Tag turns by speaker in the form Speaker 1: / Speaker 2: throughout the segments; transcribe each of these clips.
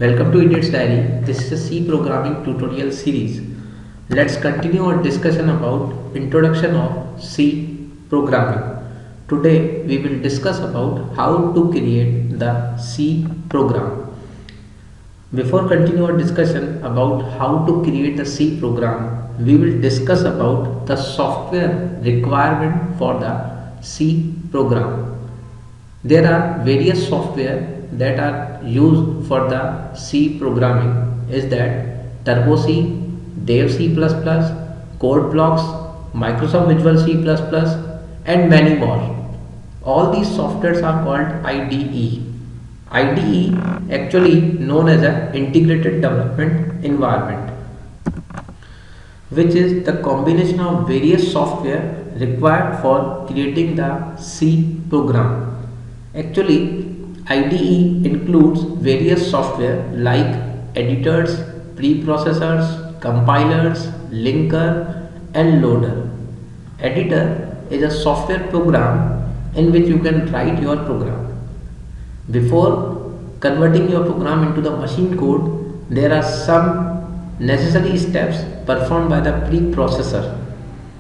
Speaker 1: Welcome to Idiot's Diary. This is a C programming tutorial series. Let's continue our discussion about introduction of C programming. Today we will discuss about how to create the C program. Before continue our discussion about how to create the C program, we will discuss about the software requirement for the C program. There are various software that are used for the C programming is that Turbo C, Dev C++, Code Blocks, Microsoft Visual C++ and many more. All these softwares are called IDE. IDE actually known as an integrated development environment, which is the combination of various software required for creating the C program. Actually, IDE includes various software like editors, preprocessors, compilers, linker and loader. Editor is a software program in which you can write your program. Before converting your program into the machine code, there are some necessary steps performed by the preprocessor.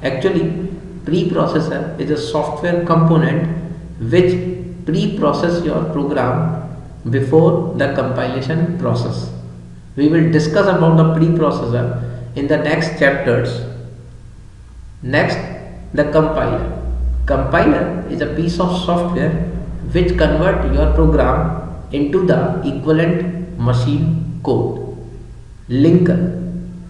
Speaker 1: Actually, preprocessor is a software component which pre-process your program before the compilation process. We will discuss about the preprocessor in the next chapters. Next, the compiler. Compiler is a piece of software which convert your program into the equivalent machine code. Linker.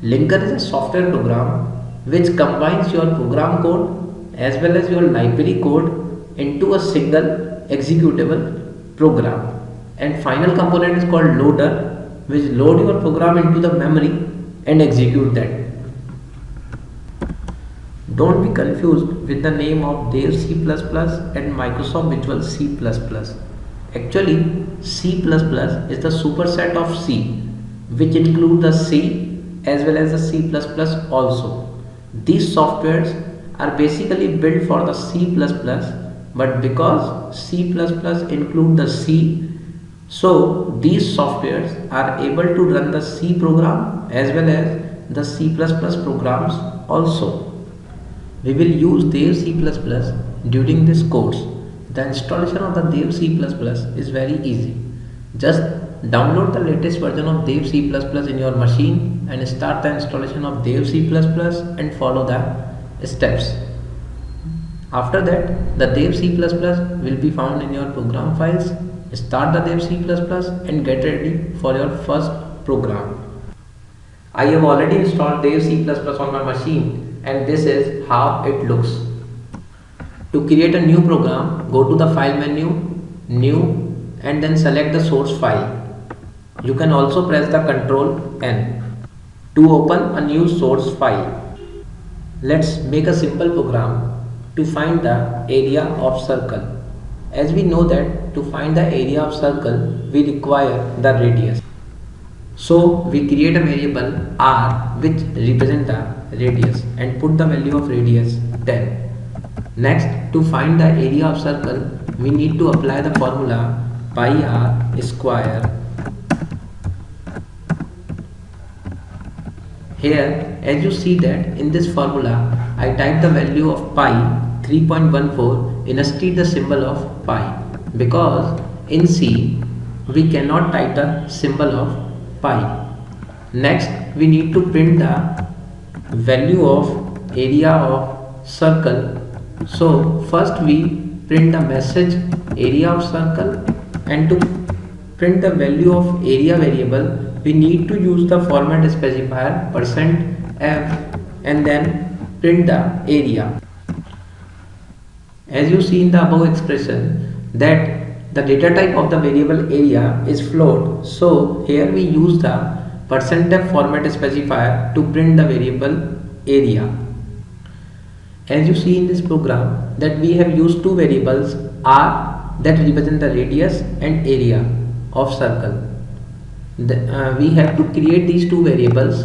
Speaker 1: Linker is a software program which combines your program code as well as your library code into a single executable program. And final component is called loader, which load your program into the memory and execute that. Don't be confused with the name of Dev C++ and Microsoft Visual C++. Actually, C++ is the superset of C, which include the C as well as the C++ also. These softwares are basically built for the C++, but because C++ include the C, so these softwares are able to run the C program as well as the C++ programs also. We will use Dev C++ during this course. The installation of the Dev C++ is very easy. Just download the latest version of Dev C++ in your machine and start the installation of Dev C++ and follow the steps. After that, the Dev C++ will be found in your program files. Start the Dev C++ and get ready for your first program. I have already installed Dev C++ on my machine and this is how it looks. To create a new program, go to the file menu, new and then select the source file. You can also press the Ctrl N to open a new source file. Let's make a simple program to find the area of circle. As we know that to find the area of circle, we require the radius. So we create a variable r which represent the radius and put the value of radius 10. Next, to find the area of circle, we need to apply the formula pi r square. Here, as you see that in this formula, I type the value of pi 3.14 instead the symbol of pi, because in C we cannot type the symbol of pi. Next, we need to print the value of area of circle. So first we print the message area of circle, and to print the value of area variable we need to use the format specifier %f and then print the area. As you see in the above expression that the data type of the variable area is float, so here we use the %f format specifier to print the variable area. As you see in this program that we have used two variables r that represent the radius and area of circle. We have to create these two variables,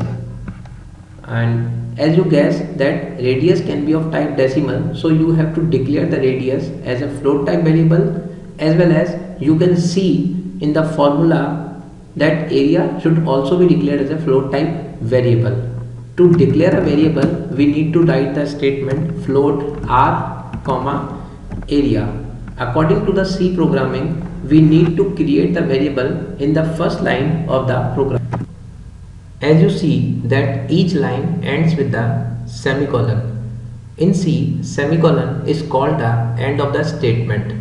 Speaker 1: and as you guess that radius can be of type decimal, so you have to declare the radius as a float type variable, as well as you can see in the formula that area should also be declared as a float type variable. To declare a variable, we need to write the statement float r comma area. According to the C programming, we need to create the variable in the first line of the program. As you see that each line ends with the semicolon. In C, semicolon is called the end of the statement.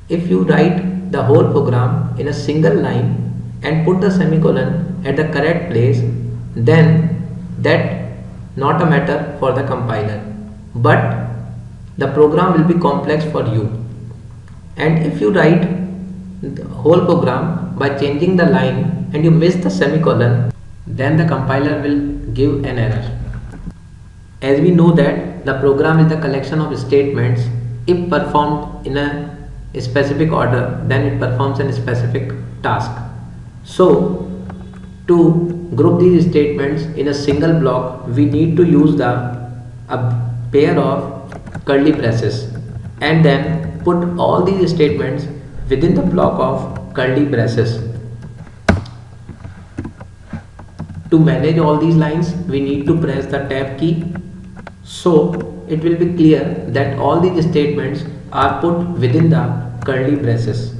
Speaker 1: If you write the whole program in a single line and put the semicolon at the correct place, then that not a matter for the compiler, but the program will be complex for you. And if you write the whole program by changing the line and you miss the semicolon, then the compiler will give an error. As we know that the program is the collection of statements. If performed in a specific order, then it performs a specific task. So to group these statements in a single block, we need to use a pair of curly braces and then put all these statements within the block of curly braces. To manage all these lines, we need to press the tab key, so it will be clear that all these statements are put within the curly braces.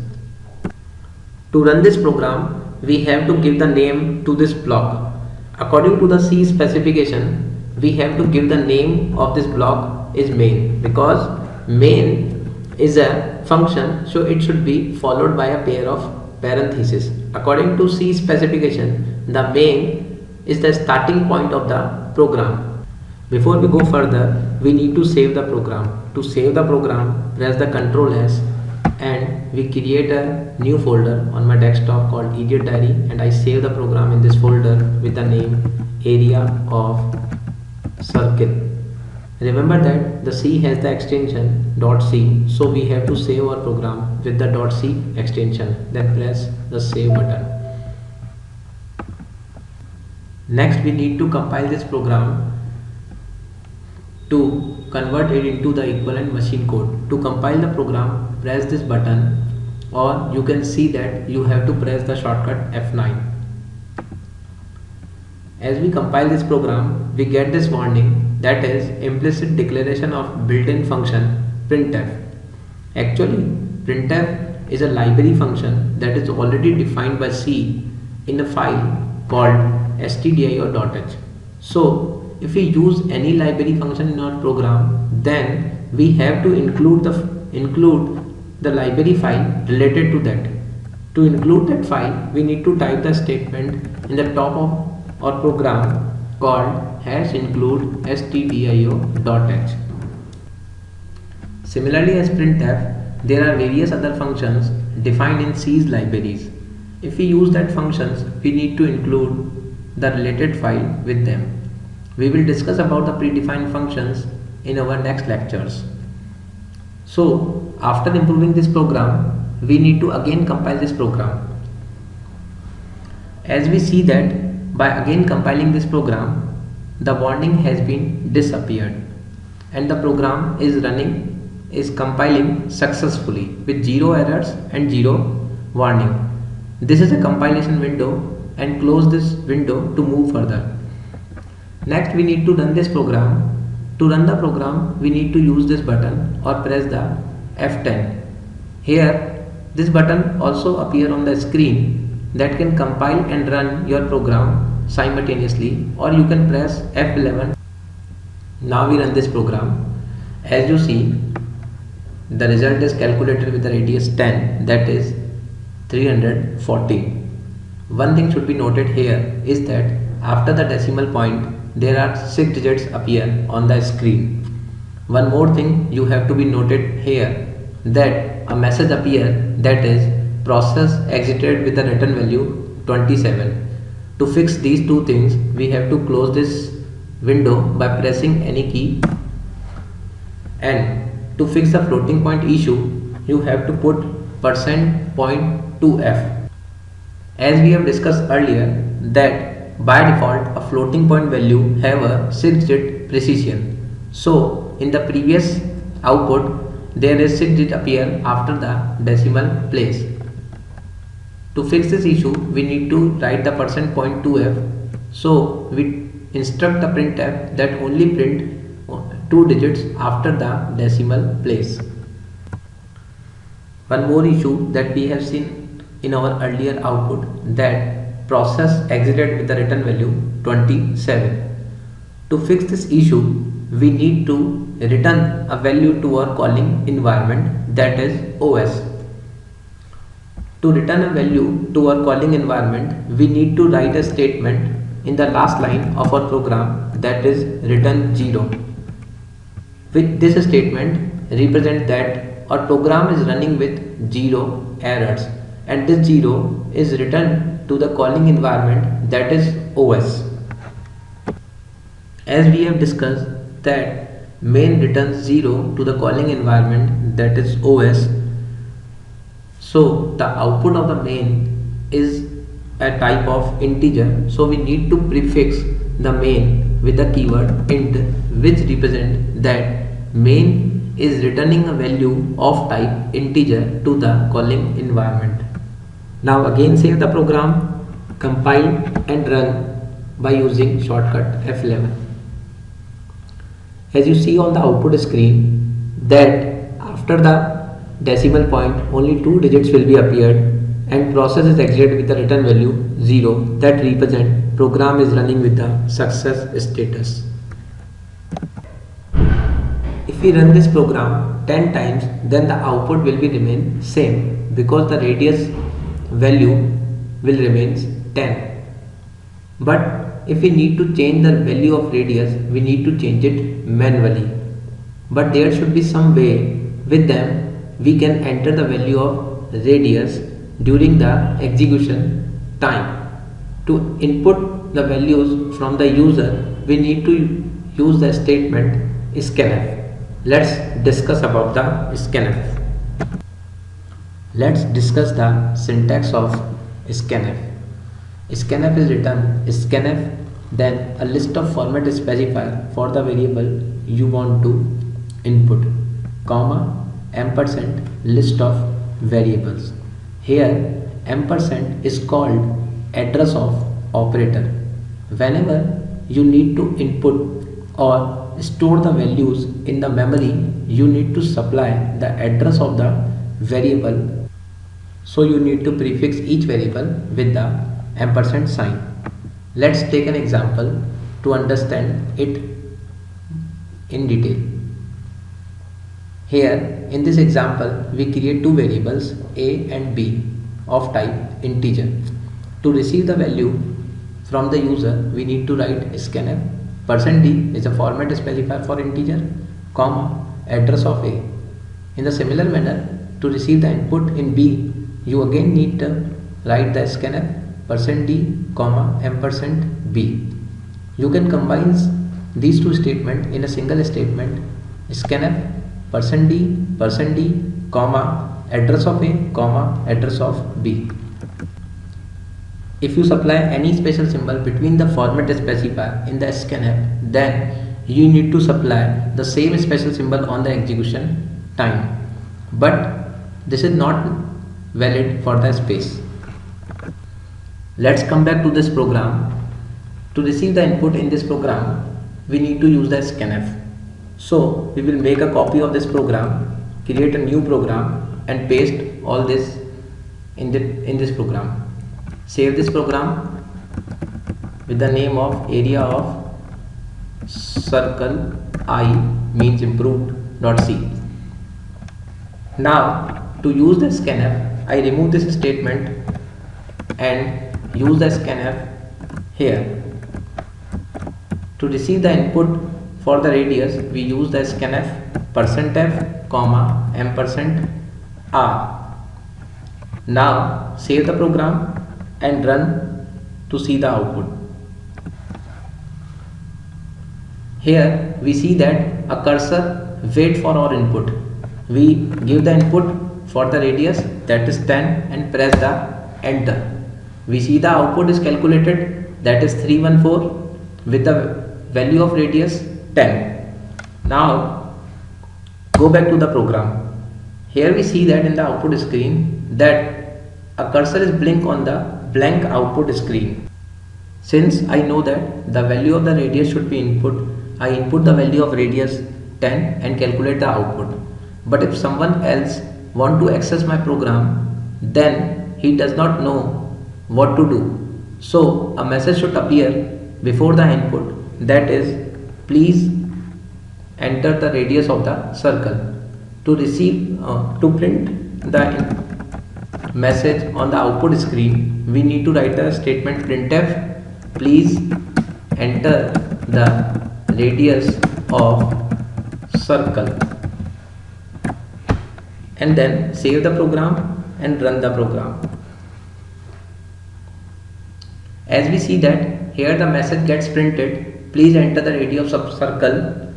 Speaker 1: To run this program, we have to give the name to this block. According to the C specification, we have to give the name of this block is main, because main is a function, so it should be followed by a pair of parentheses. According to C specification, the main is the starting point of the program. Before we go further, we need to save the program. To save the program, press the Ctrl S and we create a new folder on my desktop called Idiot Diary, and I save the program in this folder with the name area of circle. Remember that the C has the extension .c, so we have to save our program with the .c extension. Then press the save button. Next, we need to compile this program to convert it into the equivalent machine code. To compile the program, press this button, or you can see that you have to press the shortcut F9. As we compile this program, we get this warning, that is implicit declaration of built-in function printf. Actually, printf is a library function that is already defined by C in a file called stdio.h. So if we use any library function in our program, then we have to include the library file related to that. To include that file, we need to type the statement in the top of our program called #include stdio.h. Similarly, as printf, there are various other functions defined in C's libraries. If we use that functions, we need to include the related file with them. We will discuss about the predefined functions in our next lectures. So after improving this program, we need to again compile this program. As we see that by again compiling this program, the warning has been disappeared and the program is compiling successfully with 0 errors and 0 warning. This is a compilation window, and close this window to move further. Next, we need to run this program. To run the program, we need to use this button or press the F10. Here, this button also appear on the screen that can compile and run your program simultaneously, or you can press F11. Now we run this program. As you see, the result is calculated with the radius 10, that is 340. One thing should be noted here is that after the decimal point, there are 6 digits appear on the screen. One more thing you have to be noted here, that a message appear, that is process exited with the return value 27. To fix these two things, we have to close this window by pressing any key, and to fix the floating point issue, you have to put %.2f. As we have discussed earlier that by default a floating point value have a 6-digit precision. So in the previous output there is 6 digit appear after the decimal place. To fix this issue, we need to write the %.2f. So we instruct the printf that only print 2 digits after the decimal place. One more issue that we have seen in our earlier output, that process exited with the return value 27. To fix this issue, we need to return a value to our calling environment, that is OS. To return a value to our calling environment, we need to write a statement in the last line of our program, that is return 0. With this statement represent that our program is running with 0 errors, and this 0 is returned to the calling environment, that is OS. As we have discussed that main returns 0 to the calling environment, that is OS. So the output of the main is a type of integer, so we need to prefix the main with the keyword int, which represent that main is returning a value of type integer to the calling environment. Now again save the program, compile and run by using shortcut F11. As you see on the output screen that after the decimal point only 2 digits will be appeared, and process is exited with the return value 0, that represent program is running with the success status. If we run this program 10 times, then the output will be remain same, because the radius value will remain 10. But if we need to change the value of radius, we need to change it manually. But there should be some way with them we can enter the value of radius during the execution time. To input the values from the user, we need to use the statement scanf. Let's discuss about the scanf. Let's discuss the syntax of scanf. Scanf is written scanf, then a list of format specifier for the variable you want to input, comma, ampersand list of variables. Here ampersand is called address of operator. Whenever you need to input or store the values in the memory, you need to supply the address of the variable. So you need to prefix each variable with the ampersand sign. Let's take an example to understand it in detail. Here in this example we create two variables a and b of type integer. To receive the value from the user, we need to write scanf. %d is a format specifier for integer, comma, address of a. In the similar manner, to receive the input in b, you again need to write the scanf %d, comma, ampersand b. You can combine these two statements in a single statement, scanf %d, comma, address of a, comma, address of b. If you supply any special symbol between the format specifier in the scanf, then you need to supply the same special symbol on the execution time. But this is not valid for the space. Let's come back to this program. To receive the input in this program, we need to use the scanf. So we will make a copy of this program, create a new program and paste all this in this program. Save this program with the name of area of circle I means improved.c. Now to use the scanf, I remove this statement and use the scanf here. To receive the input for the radius, we use the scanf %f, comma, ampersand r. Now save the program and run to see the output. Here we see that a cursor wait for our input. We give the input for the radius, that is 10, and press the enter. We see the output is calculated, that is 314 with the value of radius 10. Now go back to the program. Here we see that in the output screen that A cursor is blink on the blank output screen. Since I know that the value of the radius should be input, I input the value of radius 10 and calculate the output. But if someone else want to access my program, then he does not know what to do. So a message should appear before the input, that is, please enter the radius of the circle. To print the message on the output screen, we need to write the statement printf please enter the radius of circle, and then save the program and run the program. As we see that here the message gets printed, please enter the radius of circle.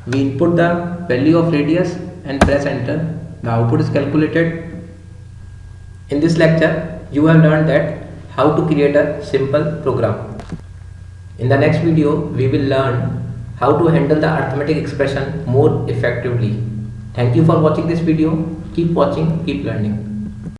Speaker 1: We input the value of radius and press enter. The output is calculated. In this lecture, you have learned that how to create a simple program. In the next video, we will learn how to handle the arithmetic expression more effectively. Thank you for watching this video. Keep watching, keep learning.